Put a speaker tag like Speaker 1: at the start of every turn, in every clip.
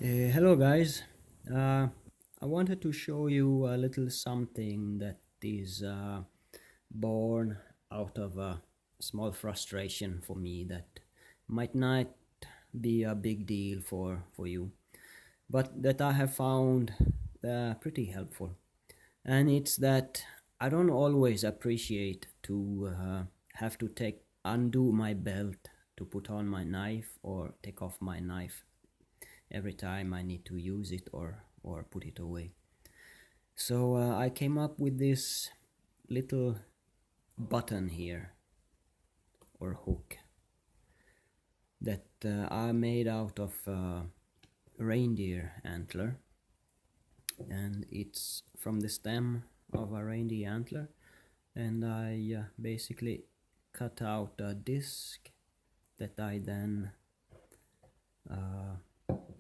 Speaker 1: Hello guys. I wanted to show you a little something that is born out of a small frustration for me that might not be a big deal for you, but that I have found pretty helpful. And it's that I don't always appreciate to have to take undo my belt to put on my knife or take off my knife every time I need to use it or put it away. So I came up with this little button here, or hook, that I made out of reindeer antler, and it's from the stem of a reindeer antler, and I basically cut out a disc that I then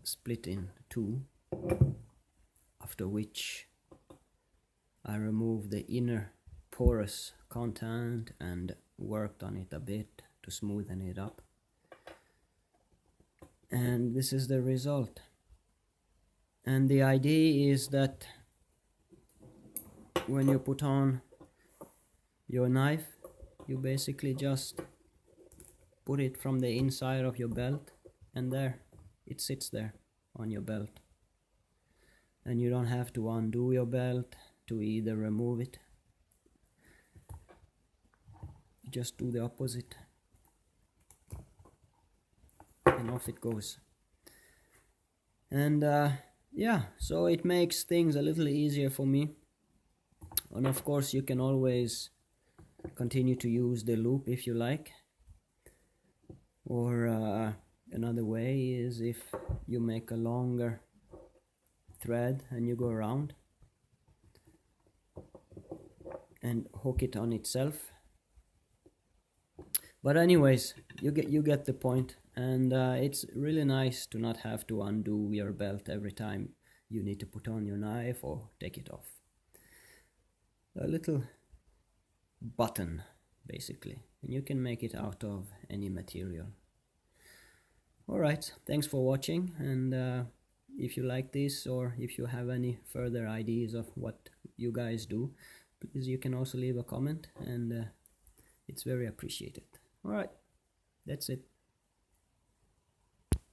Speaker 1: split in two, after which I removed the inner porous content and worked on it a bit to smoothen it up. And this is the result. And the idea is that when you put on your knife, you basically just put it from the inside of your belt, and there it sits there on your belt. And you don't have to undo your belt to either remove it. You just do the opposite, and off it goes. And yeah, so it makes things a little easier for me. And of course you can always continue to use the loop if you like, or another way is if you make a longer thread and you go around and hook it on itself. But anyways, you get the point. And it's really nice to not have to undo your belt every time you need to put on your knife or take it off. A little button basically, and you can make it out of any material. Alright, thanks for watching, and if you like this, or if you have any further ideas of what you guys do, please you can also leave a comment, and it's very appreciated. Alright, that's it.